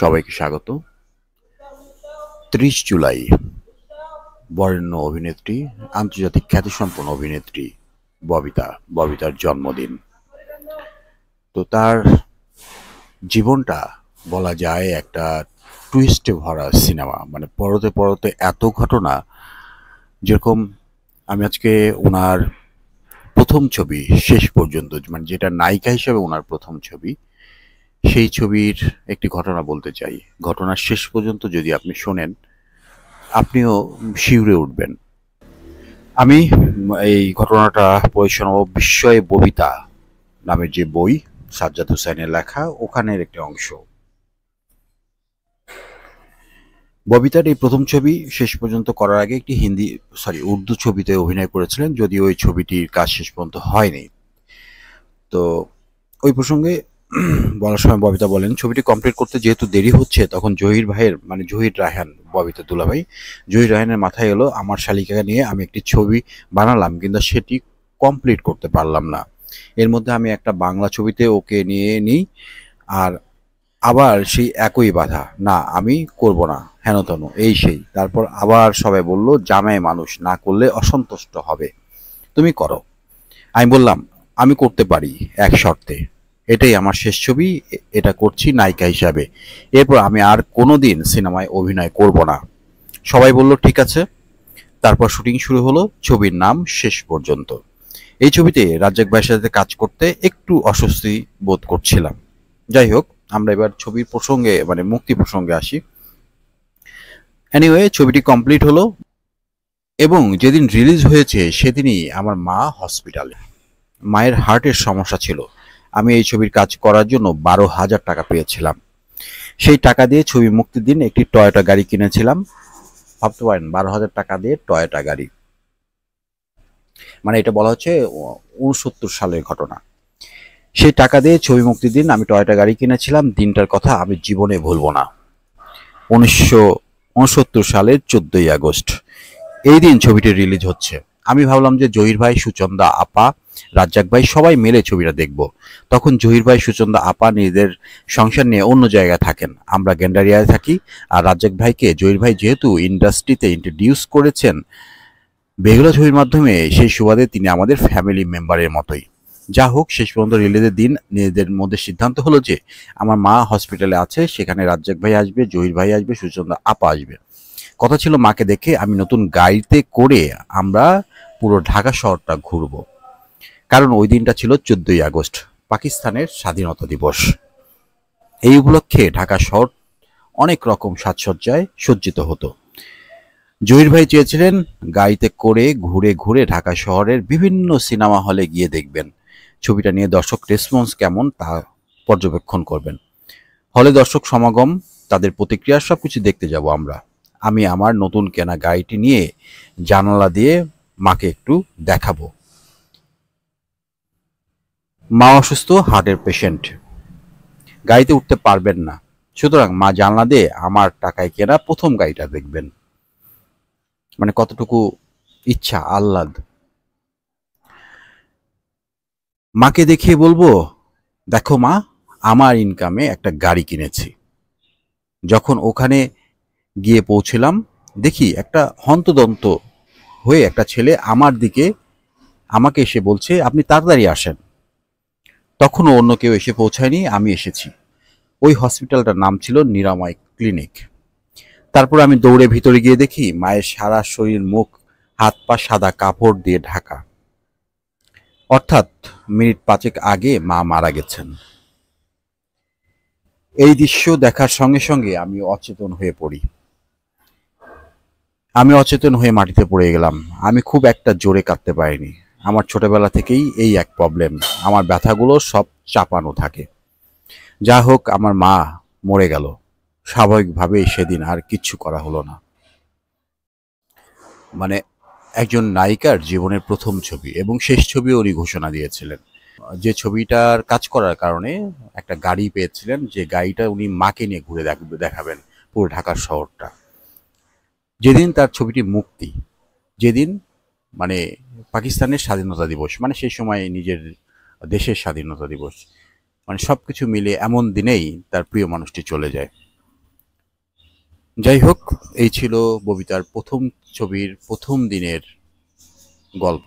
সবাইকে স্বাগত। ৩০ জুলাই বরেণ্য অভিনেত্রী, আন্তর্জাতিক খ্যাতিসম্পন্ন অভিনেত্রী ববিতার জন্মদিন। তো তার জীবনটা বলা যায় একটা টুইস্টে ভরা সিনেমা। মানে পরতে পরতে এত ঘটনা, যেরকম আমি আজকে ওনার প্রথম ছবি শেষ পর্যন্ত, মানে যেটা নায়িকা হিসেবে ওনার প্রথম ছবি, সেই ছবির একটি ঘটনা বলতে চাই। ঘটনার শেষ পর্যন্ত যদি আপনি শোনেন, আপনিও শিউরে উঠবেন। আমি এই ঘটনাটা পড়ে শোনাবো বিস্ময়ে ববিতা নামের যে বই, সাজ্জাদ হোসেনের লেখা, ওখানের একটি অংশ। ববিতার এই প্রথম ছবি শেষ পর্যন্ত করার আগে একটি উর্দু ছবিতে অভিনয় করেছিলেন, যদিও ওই ছবিটির কাজ শেষ পর্যন্ত হয়নি। তো ওই প্রসঙ্গে বলার সময় ববিতা বলেন, ছবিটি কমপ্লিট করতে যেহেতু দেরি হচ্ছে, তখন জহির ভাইয়ের, মানে জহির রায়হান, ববিতা দুলাভাই, জহির রায়হানের মাথায় এলো আমার শালিকাকে নিয়ে আমি একটি ছবি বানালাম, কিন্তু সেটি কমপ্লিট করতে পারলাম না। এর মধ্যে আমি একটা বাংলা ছবিতে ওকে নিয়ে নিই, আর আবার সেই একই বাধা, না আমি করব না, হেন তেন এই সেই। তারপর আবার সবাই বলল জামাই মানুষ, না করলে অসন্তুষ্ট হবে, তুমি করো। আমি বললাম আমি করতে পারি, এক শর্তে, এটাই আমার শেষ ছবি, এটা করছি নায়িকা হিসাবে, এরপর আমি আর কোনোদিন সিনেমায় অভিনয় করব না। সবাই বলল ঠিক আছে। তারপর শুটিং শুরু হলো। ছবির নাম শেষ পর্যন্ত। এই ছবিতে রাজ্জাক ভাইয়ের সাথে কাজ করতে একটু অস্বস্তি বোধ করছিলাম। যাই হোক, আমরা এবার ছবির প্রসঙ্গে, মানে মুক্তি প্রসঙ্গে আসি। এনিওয়ে, ছবিটি কমপ্লিট হলো এবং যেদিন রিলিজ হয়েছে সেদিনই আমার মা হসপিটালে। মায়ের হার্টের সমস্যা ছিল। আমি এই ছবির কাজ করার জন্য 12,000 টাকা পেয়েছিলাম। সেই টাকা দিয়ে ছবি মুক্তির দিন একটি টয়োটা গাড়ি কিনেছিলাম। ভাবতে পারেন, 12,000 টাকা দিয়ে টয়োটা গাড়ি, মানে এটা বলা হচ্ছে 69 সালের ঘটনা। সেই টাকা দিয়ে ছবি মুক্তির দিন আমি টয়োটা গাড়ি কিনেছিলাম। দিনটার কথা আমি জীবনে ভুলব না। 1969 সালের 14ই আগস্ট এই দিন ছবিটি রিলিজ হচ্ছে। আমি ভাবলাম যে জহির ভাই, সুচন্দা আপা, রাজ্জাক ভাই সবাই মিলে ছবিটা দেখব। তখন জহির ভাই, সুচন্দা আপা নিজেদের সংসার নিয়ে অন্য জায়গায় থাকেন, আমরা গেন্ডারিয়ায় থাকি। আর রাজ্জাক ভাইকে জহির ভাই যেহেতু ইন্ডাস্ট্রিতে ইন্ট্রোডিউস করেছেন বেহুলা ছবির মাধ্যমে, সেই সুবাদে তিনি আমাদের ফ্যামিলি মেম্বারের মতোই। যা হোক, শেষ পর্যন্ত রিলিজের দিন নিজেদের মধ্যে সিদ্ধান্ত হলো যে আমার মা হসপিটালে আছে, সেখানে রাজ্জাক ভাই আসবে, জহির ভাই আসবে, সুচন্দা আপা আসবে। কথা ছিল মাকে দেখে আমি নতুন গাড়িতে করে আমরা পুরো ঢাকা শহরটা ঘুরব, কারণ ওই দিনটা ছিল 14ই আগস্ট, পাকিস্তানের স্বাধীনতা দিবস। এই উপলক্ষে ঢাকা শহর অনেক রকম সাজসজ্জায় সজ্জিত হতো। জহির ভাই চেয়েছিলেন গাড়িতে করে ঘুরে ঘুরে ঢাকা শহরের বিভিন্ন সিনেমা হলে গিয়ে দেখবেন, ছবিটা নিয়ে দর্শক রেসপন্স কেমন তা পর্যবেক্ষণ করবেন। হলে দর্শক সমাগম, তাদের প্রতিক্রিয়া সবকিছু দেখতে যাব আমরা। আমি আমার নতুন কেনা গাড়িটি নিয়ে জানালা দিয়ে মাকে একটু দেখাবো। মা অসুস্থ, হার্টের পেশেন্ট, গাড়িতে উঠতে পারবেন না, সুতরাং মা জানলা দিয়ে আমার টাকায় কেনা প্রথম গাড়িটা দেখবেন। মানে কতটুকু ইচ্ছা, আহ্লাদ। মাকে দেখিয়ে বলবো, দেখো মা, আমার ইনকামে একটা গাড়ি কিনেছি। যখন ওখানে গিয়ে পৌঁছলাম, দেখি একটা হন্তদন্ত হয়ে একটা ছেলে আমার দিকে, আমাকে এসে বলছে আপনি তাড়াতাড়ি আসেন। তখনও অন্য কেউ এসে পৌঁছায়নি, আমি এসেছি। ওই হসপিটালটার নাম ছিল নিরাময় ক্লিনিক। তারপর আমি দৌড়ে ভিতরে গিয়ে দেখি মায়ের সারা শরীর, মুখ, হাত পা সাদা কাপড় দিয়ে ঢাকা। অর্থাৎ মিনিট 5 আগে মা মারা গেছেন। এই দৃশ্য দেখার সঙ্গে সঙ্গে আমি অচেতন হয়ে পড়ি। আমি অচেতন হয়ে মাটিতে পড়ে গেলাম। আমি খুব একটা জোরে কাঁদতে পারিনি। আমার ছোটবেলা থেকেই এই এক প্রবলেম, আমার ব্যথাগুলো সব চাপানো থাকে। যা হোক, আমার মা মরে গেল। স্বাভাবিকভাবেই সেদিন আর কিচ্ছু করা হলো না। মানে একজন নায়িকার জীবনের প্রথম ছবি এবং শেষ ছবি উনি ঘোষণা দিয়েছিলেন। যে ছবিটার কাজ করার কারণে একটা গাড়ি পেয়েছিলেন, যে গাড়িটা উনি মাকে নিয়ে ঘুরে দেখাবেন পুরো ঢাকার শহরটা। যেদিন তার ছবিটি মুক্তি, যেদিন মানে পাকিস্তানের স্বাধীনতা দিবস, মানে সেই সময় নিজের দেশের স্বাধীনতা দিবস, মানে সবকিছু মিলে এমন দিনেই তার প্রিয় মানুষটি চলে যায়। যাই হোক, এই ছিল ববিতার প্রথম ছবির প্রথম দিনের গল্প।